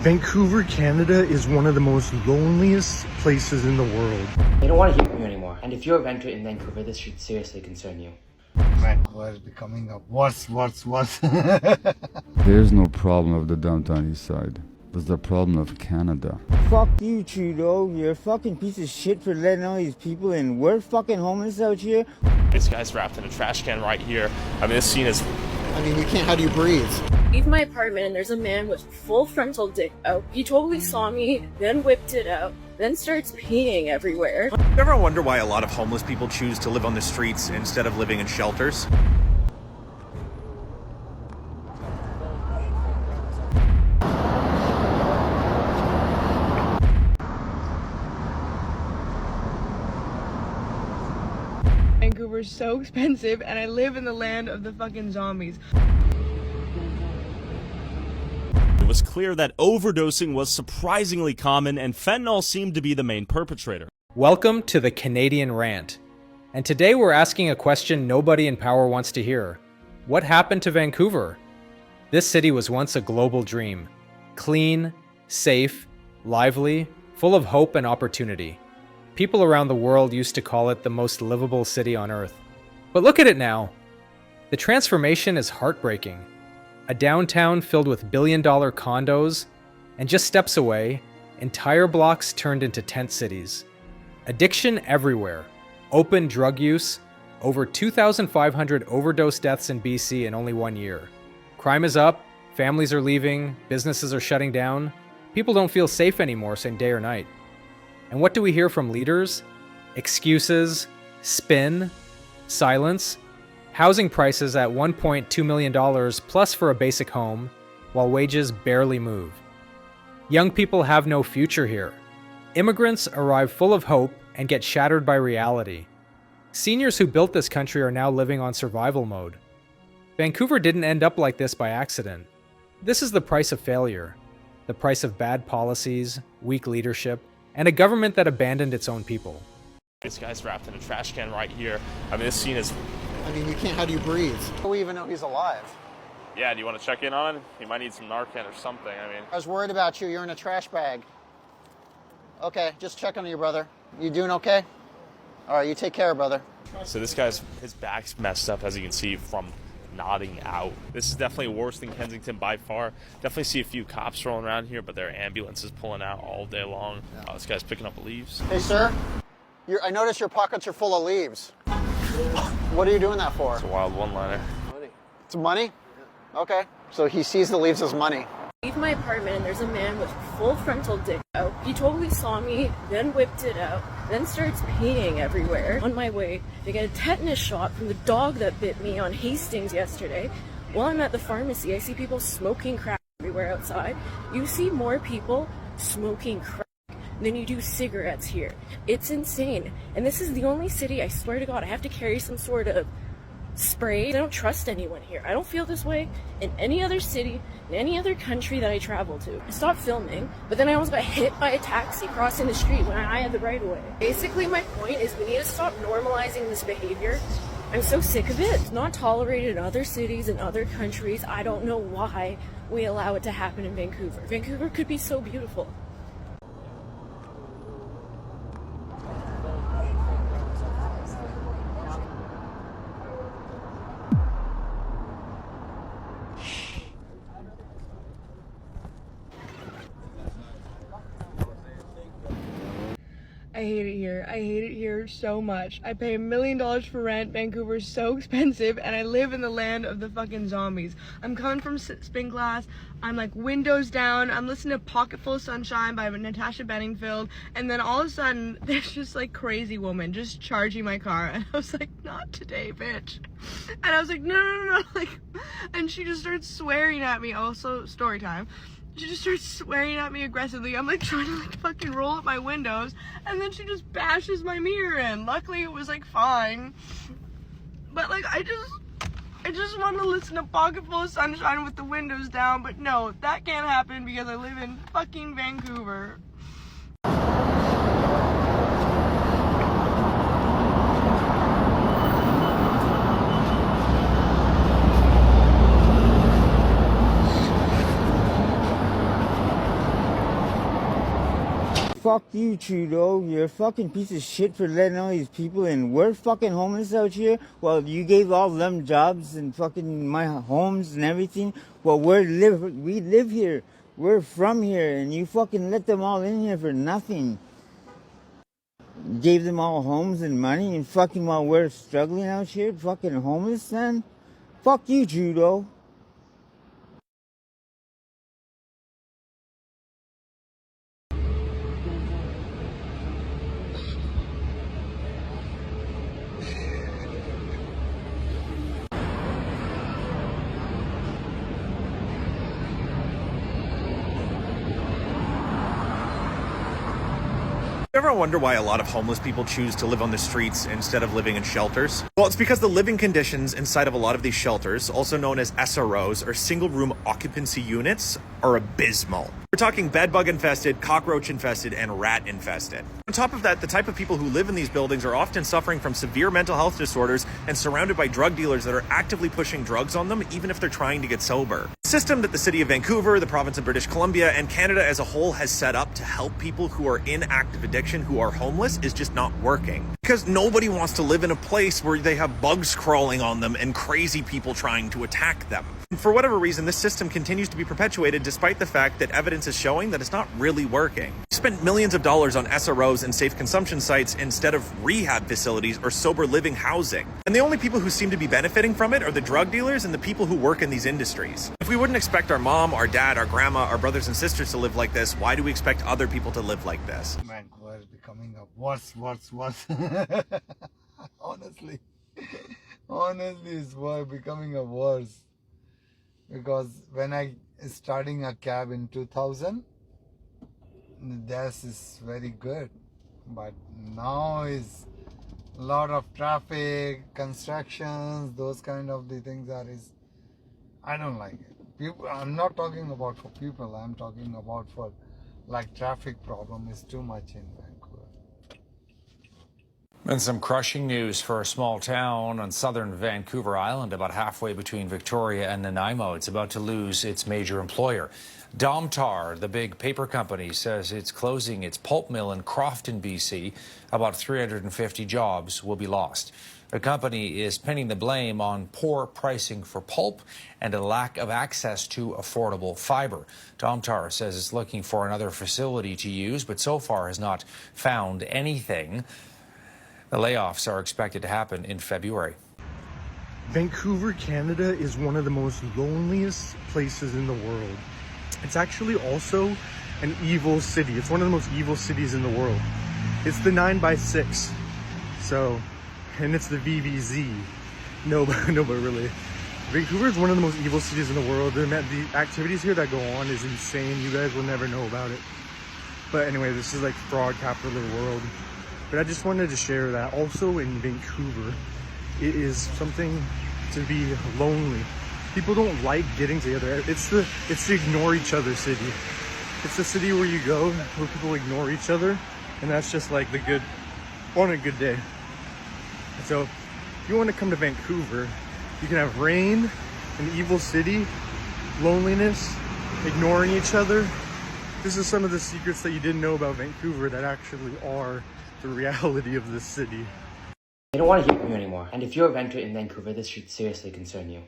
Vancouver, Canada is one of the most loneliest places in the world. They don't want to hear from you anymore. And if you're a renter in Vancouver, this should seriously concern you. Vancouver is becoming a worse. There's no problem of the downtown east side. There's the problem of Canada. Fuck you, Trudeau. You're a fucking piece of shit for letting all these people in. We're fucking homeless out here. This guy's wrapped in a trash can right here. I mean, this scene is... you can't, how do you breathe? Leave my apartment and there's a man with full frontal dick out. He totally saw me, then whipped it out, then starts peeing everywhere. You ever wonder why a lot of homeless people choose to live on the streets instead of living in shelters? Vancouver's so expensive and I live in the land of the fucking zombies. It was clear that overdosing was surprisingly common and fentanyl seemed to be the main perpetrator. Welcome to the Canadian Rant. And today we're asking a question nobody in power wants to hear. What happened to Vancouver? This city was once a global dream. Clean, safe, lively, full of hope and opportunity. People around the world used to call it the most livable city on earth. But look at it now. The transformation is heartbreaking. A downtown filled with billion-dollar condos, and just steps away, entire blocks turned into tent cities. Addiction everywhere. Open drug use. Over 2,500 overdose deaths in BC in only 1 year. Crime is up, families are leaving, businesses are shutting down. People don't feel safe anymore, same day or night. And what do we hear from leaders? Excuses, spin, silence, housing prices at $1.2 million plus for a basic home, while wages barely move. Young people have no future here. Immigrants arrive full of hope and get shattered by reality. Seniors who built this country are now living on survival mode. Vancouver didn't end up like this by accident. This is the price of failure, the price of bad policies, weak leadership, and a government that abandoned its own people. This guy's wrapped in a trash can right here. I mean, this scene is... you can't, how do you breathe? How do we even know he's alive? Yeah, do you want to check in on him? He might need some Narcan or something, I mean... I was worried about you. You're in a trash bag. Okay, just check on you, brother. You doing okay? All right, you take care, brother. So this guy's, his back's messed up, as you can see, from nodding out. This is definitely worse than Kensington by far. Definitely see a few cops rolling around here, but there are ambulances pulling out all day long. Oh, this guy's picking up leaves. Hey, sir. I notice your pockets are full of leaves. What are you doing that for? It's a wild one-liner. Money. It's money? Okay. So he sees the leaves as money. Leave my apartment and there's a man with full frontal dick out. He totally saw me, then whipped it out, then starts peeing everywhere. On my way to get a tetanus shot from the dog that bit me on Hastings yesterday. While I'm at the pharmacy, I see people smoking crack everywhere outside. You see more people smoking crack than you do cigarettes here. It's insane. And this is the only city, I swear to God, I have to carry some sort of spray. I don't trust anyone here. I don't feel this way in any other city, in any other country that I travel to. I stopped filming, but then I almost got hit by a taxi crossing the street when I had the right of way. Basically, my point is we need to stop normalizing this behavior. I'm so sick of it. It's not tolerated in other cities and other countries. I don't know why we allow it to happen in Vancouver. Vancouver could be so beautiful. I hate it here. I hate it here so much. I pay $1 million for rent. Vancouver's so expensive and I live in the land of the fucking zombies. I'm coming from spin class. I'm like windows down. I'm listening to Pocket Full of Sunshine by Natasha Bedingfield. And then all of a sudden there's just like crazy woman just charging my car. And I was like, not today, bitch. And I was like, no. Like, and she just starts swearing at me. Also, story time. She just starts swearing at me aggressively. I'm like trying to like fucking roll up my windows and then she just bashes my mirror in. Luckily it was like fine. But like I just want to listen to Pocket Full of Sunshine with the windows down, but no, that can't happen because I live in fucking Vancouver. fuck you, Trudeau. You're a fucking piece of shit for letting all these people in. We're fucking homeless out here. Well, you gave all them jobs and fucking my homes and everything. Well, we live here. We're from here, and you fucking let them all in here for nothing. Gave them all homes and money, and fucking while we're struggling out here, fucking homeless, then? Fuck you, Trudeau. You ever wonder why a lot of homeless people choose to live on the streets instead of living in shelters? Well, it's because the living conditions inside of a lot of these shelters, also known as SROs or single room occupancy units, are abysmal. We're talking bedbug infested, cockroach infested, and rat infested. On top of that, the type of people who live in these buildings are often suffering from severe mental health disorders and surrounded by drug dealers that are actively pushing drugs on them, even if they're trying to get sober. The system that the city of Vancouver, the province of British Columbia, and Canada as a whole has set up to help people who are in active addiction who are homeless is just not working. Because nobody wants to live in a place where they have bugs crawling on them and crazy people trying to attack them. For whatever reason, this system continues to be perpetuated despite the fact that evidence is showing that it's not really working. We spent millions of dollars on SROs and safe consumption sites instead of rehab facilities or sober living housing. And the only people who seem to be benefiting from it are the drug dealers and the people who work in these industries. If we wouldn't expect our mom, our dad, our grandma, our brothers and sisters to live like this, why do we expect other people to live like this? Vancouver is becoming a worse. Honestly, it's becoming a worse. Because when I starting a cab in 2000, this is very good, but now is a lot of traffic, constructions, those kind of the things I don't like it. People, I'm not talking about for people, I'm talking about for like traffic problem is too much in Vancouver. And some crushing news for a small town on southern Vancouver Island, about halfway between Victoria and Nanaimo. It's about to lose its major employer. Domtar, the big paper company, says it's closing its pulp mill in Crofton, BC. About 350 jobs will be lost. The company is pinning the blame on poor pricing for pulp and a lack of access to affordable fiber. Domtar says it's looking for another facility to use, but so far has not found anything. The layoffs are expected to happen in February. Vancouver, Canada is one of the most loneliest places in the world. It's actually also an evil city. It's one of the most evil cities in the world. It's the 9x6. So, and it's the VVZ. No, but really. Vancouver is one of the most evil cities in the world. The activities here that go on is insane. You guys will never know about it. But anyway, this is like fraud capital of the world. But I just wanted to share that also in Vancouver, it is something to be lonely. People don't like getting together. It's the ignore each other city. It's the city where you go where people ignore each other, and that's just like the good, on a good day. So if you want to come to Vancouver, you can have rain, an evil city, loneliness, ignoring each other. This is some of the secrets that you didn't know about Vancouver that actually are the reality of this city. They don't want to hear from you anymore. And if you're a renter in Vancouver, this should seriously concern you.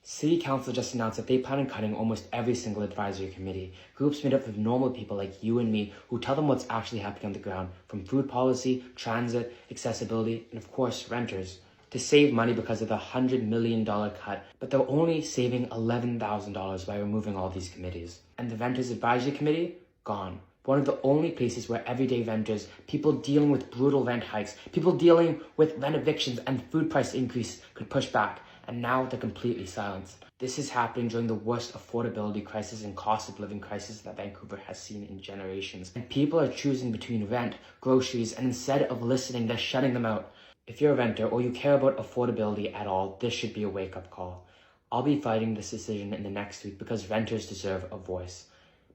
City Council just announced that they plan on cutting almost every single advisory committee. Groups made up of normal people like you and me who tell them what's actually happening on the ground, from food policy, transit, accessibility, and of course, renters, to save money because of the $100 million cut. But they're only saving $11,000 by removing all these committees. And the Renters Advisory Committee? Gone. One of the only places where everyday renters, people dealing with brutal rent hikes, people dealing with rent evictions and food price increase could push back, and now they're completely silenced. This is happening during the worst affordability crisis and cost of living crisis that Vancouver has seen in generations. And people are choosing between rent, groceries, and instead of listening, they're shutting them out. If you're a renter or you care about affordability at all, this should be a wake-up call. I'll be fighting this decision in the next week because renters deserve a voice.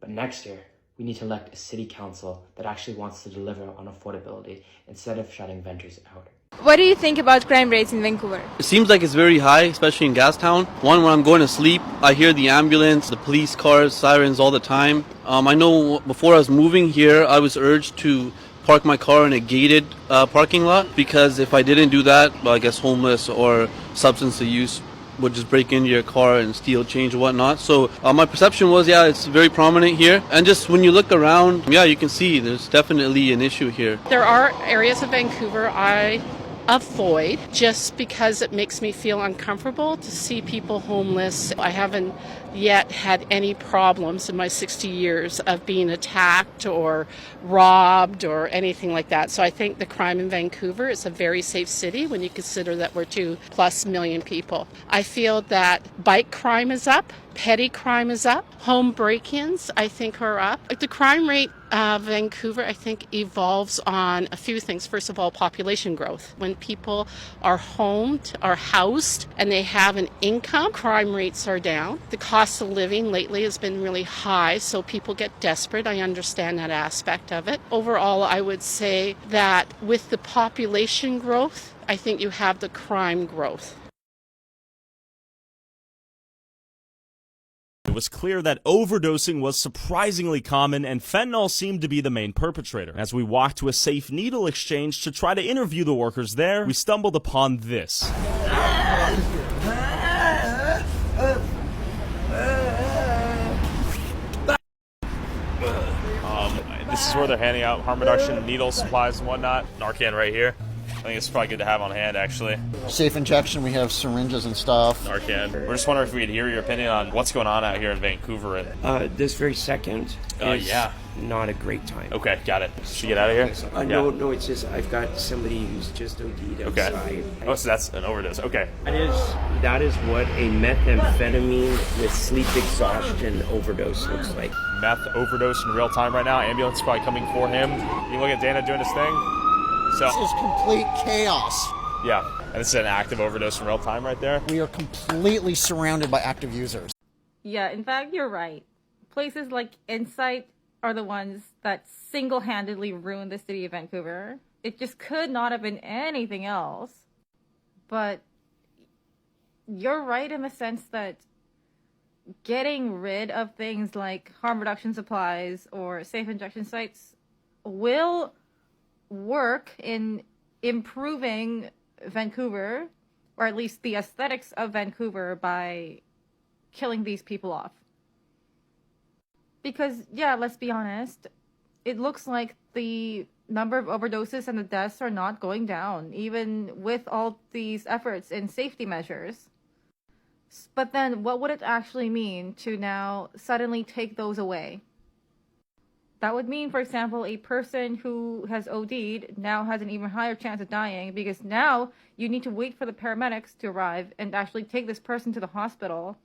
But next year, we need to elect a city council that actually wants to deliver on affordability instead of shutting renters out. What do you think about crime rates in Vancouver? It seems like it's very high, especially in Gastown. One, when I'm going to sleep, I hear the ambulance, the police cars, sirens all the time. I know before I was moving here, I was urged to park my car in a gated parking lot because if I didn't do that, well, I guess homeless or substance use would just break into your car and steal change and whatnot. So my perception was, yeah, it's very prominent here. And just when you look around, yeah, you can see there's definitely an issue here. There are areas of Vancouver I avoid just because it makes me feel uncomfortable to see people homeless. I haven't yet had any problems in my 60 years of being attacked or robbed or anything like that. So I think the crime in Vancouver is a very safe city when you consider that we're 2+ million people. I feel that bike crime is up, petty crime is up, home break-ins I think are up. The crime rate of Vancouver I think evolves on a few things. First of all, population growth. When people are homed, are housed, and they have an income, crime rates are down. The cost of living lately has been really high, so people get desperate. I understand that aspect of it. Overall, I would say that with the population growth, I think you have the crime growth. It was clear that overdosing was surprisingly common, and fentanyl seemed to be the main perpetrator. As we walked to a safe needle exchange to try to interview the workers there, we stumbled upon this. This is where they're handing out harm reduction needle supplies and whatnot. Narcan right here. I think it's probably good to have on hand, actually. Safe injection, we have syringes and stuff. Narcan. We're just wondering if we could hear your opinion on what's going on out here in Vancouver. This very second is not a great time. Okay, got it. Should we get out of here? No, it's just I've got somebody who's just OD'd outside. Okay. Oh, so that's an overdose. Okay. That is what a methamphetamine with sleep exhaustion overdose looks like. Meth overdose in real time right now. Ambulance is probably coming for him. You look at Dana doing his thing. So, this is complete chaos. Yeah, and this is an active overdose in real time right there. We are completely surrounded by active users. Yeah, in fact, you're right. Places like Insight are the ones that single-handedly ruined the city of Vancouver. It just could not have been anything else. But you're right in the sense that getting rid of things like harm reduction supplies or safe injection sites will work in improving Vancouver, or at least the aesthetics of Vancouver, by killing these people off. Because, yeah, let's be honest, it looks like the number of overdoses and the deaths are not going down, even with all these efforts in safety measures. But then, what would it actually mean to now suddenly take those away? That would mean, for example, a person who has OD'd now has an even higher chance of dying because now you need to wait for the paramedics to arrive and actually take this person to the hospital,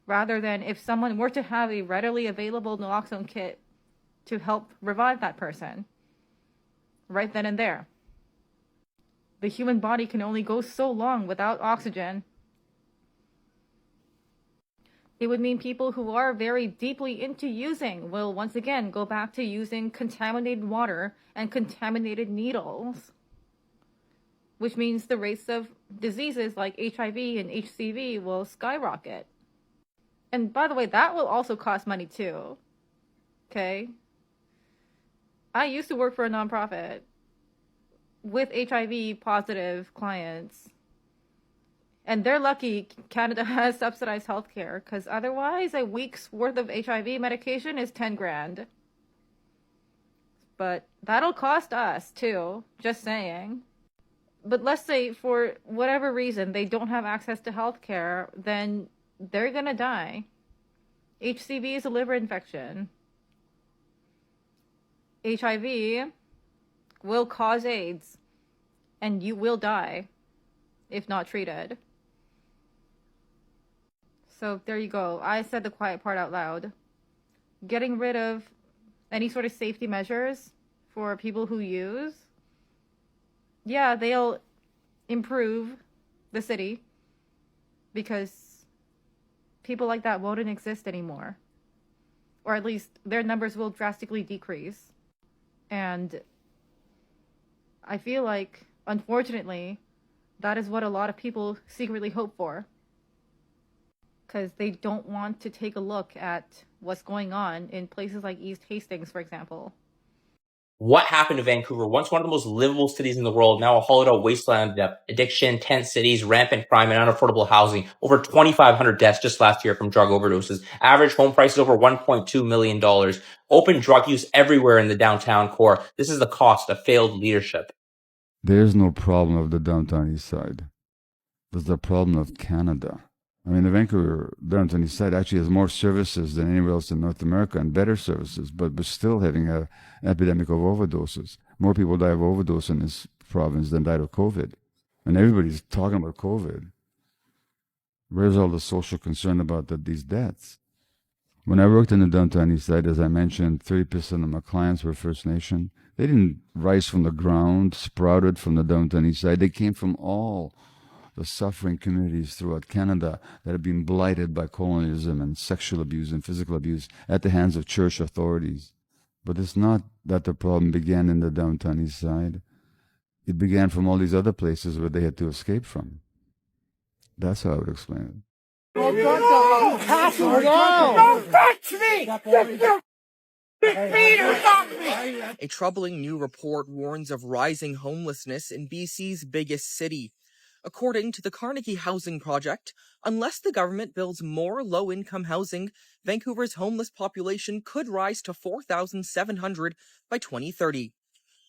rather than if someone were to have a readily available naloxone kit to help revive that person right then and there. The human body can only go so long without oxygen. It would mean people who are very deeply into using will once again go back to using contaminated water and contaminated needles, which means the rates of diseases like HIV and HCV will skyrocket. And by the way, that will also cost money too. Okay? I used to work for a nonprofit with HIV positive clients. And they're lucky Canada has subsidized healthcare, because otherwise a week's worth of HIV medication is 10 grand. But that'll cost us too, just saying. But let's say for whatever reason they don't have access to healthcare, then they're gonna die. HCV is a liver infection. HIV will cause AIDS, and you will die if not treated. So there you go. I said the quiet part out loud. Getting rid of any sort of safety measures for people who use, yeah, they'll improve the city because people like that won't exist anymore. Or at least their numbers will drastically decrease. And I feel like unfortunately, that is what a lot of people secretly hope for. Because they don't want to take a look at what's going on in places like East Hastings, for example. What happened to Vancouver? Once one of the most livable cities in the world, now a hollowed out wasteland of addiction, tent cities, rampant crime, and unaffordable housing. Over 2,500 deaths just last year from drug overdoses. Average home prices over $1.2 million. Open drug use everywhere in the downtown core. This is the cost of failed leadership. There's no problem of the downtown east side. There's the problem of Canada. I mean, the Vancouver downtown east side actually has more services than anywhere else in North America and better services, but we're still having an epidemic of overdoses. More people die of overdose in this province than died of COVID. And everybody's talking about COVID. Where's all the social concern about these deaths? When I worked in the downtown east side, as I mentioned, 30% of my clients were First Nation. They didn't rise from the ground, sprouted from the downtown east side. They came from all the suffering communities throughout Canada that have been blighted by colonialism and sexual abuse and physical abuse at the hands of church authorities. But it's not that the problem began in the downtown east side. It began from all these other places where they had to escape from. That's how I would explain it. Don't touch me! A troubling new report warns of rising homelessness in BC's biggest city. According to the Carnegie Housing Project, unless the government builds more low-income housing, Vancouver's homeless population could rise to 4,700 by 2030.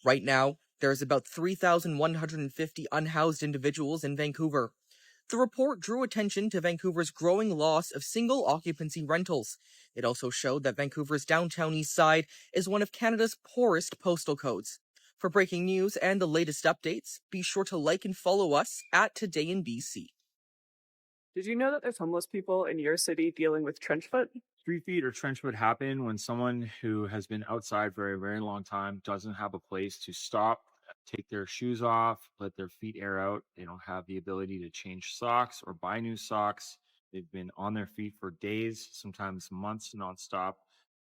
Right now, there's about 3,150 unhoused individuals in Vancouver. The report drew attention to Vancouver's growing loss of single-occupancy rentals. It also showed that Vancouver's downtown east side is one of Canada's poorest postal codes. For breaking news and the latest updates, be sure to like and follow us at Today in BC. Did you know that there's homeless people in your city dealing with trench foot? Street feet or trench foot happen when someone who has been outside for a very long time doesn't have a place to stop, take their shoes off, let their feet air out. They don't have the ability to change socks or buy new socks. They've been on their feet for days, sometimes months nonstop,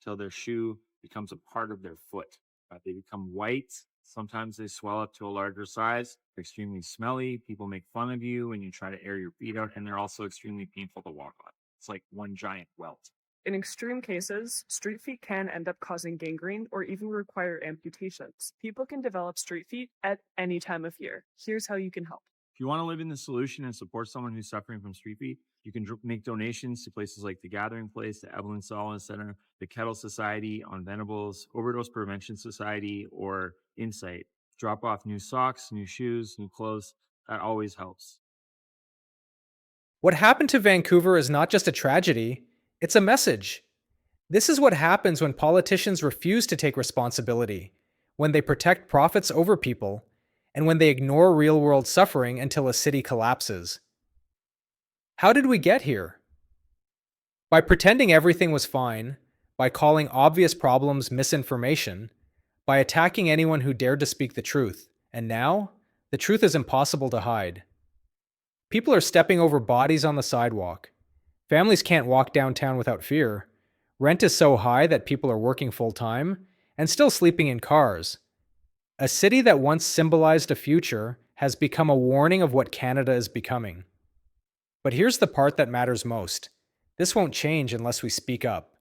till their shoe becomes a part of their foot. They become white. Sometimes they swell up to a larger size. They're extremely smelly. People make fun of you when you try to air your feet out, and they're also extremely painful to walk on. It's like one giant welt. In extreme cases, street feet can end up causing gangrene or even require amputations. People can develop street feet at any time of year. Here's how you can help. If you want to live in the solution and support someone who's suffering from street feet, you can make donations to places like the Gathering Place, the Evelyn Solomon Center, the Kettle Society on Venables, Overdose Prevention Society, or Insight. Drop off new socks, new shoes, new clothes. That always helps. What happened to Vancouver is not just a tragedy, it's a message. This is what happens when politicians refuse to take responsibility, when they protect profits over people, and when they ignore real-world suffering until a city collapses. How did we get here? By pretending everything was fine, by calling obvious problems misinformation, by attacking anyone who dared to speak the truth, and now, the truth is impossible to hide. People are stepping over bodies on the sidewalk. Families can't walk downtown without fear. Rent is so high that people are working full-time and still sleeping in cars. A city that once symbolized a future has become a warning of what Canada is becoming. But here's the part that matters most. This won't change unless we speak up.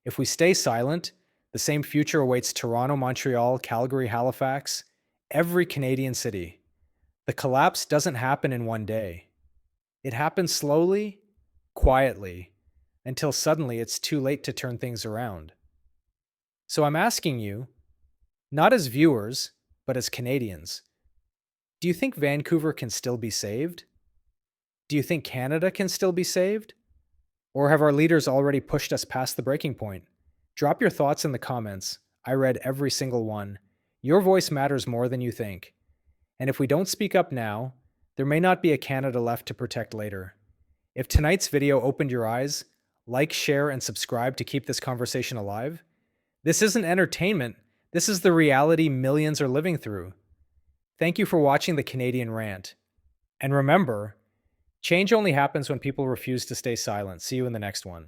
If we stay silent, the same future awaits Toronto, Montreal, Calgary, Halifax, every Canadian city. The collapse doesn't happen in one day. It happens slowly, quietly, until suddenly it's too late to turn things around. So I'm asking you, not as viewers, but as Canadians, do you think Vancouver can still be saved? Do you think Canada can still be saved? Or have our leaders already pushed us past the breaking point? Drop your thoughts in the comments. I read every single one. Your voice matters more than you think. And if we don't speak up now, there may not be a Canada left to protect later. If tonight's video opened your eyes, like, share, and subscribe to keep this conversation alive. This isn't entertainment. This is the reality millions are living through. Thank you for watching the Canadian Rant. And remember, change only happens when people refuse to stay silent. See you in the next one.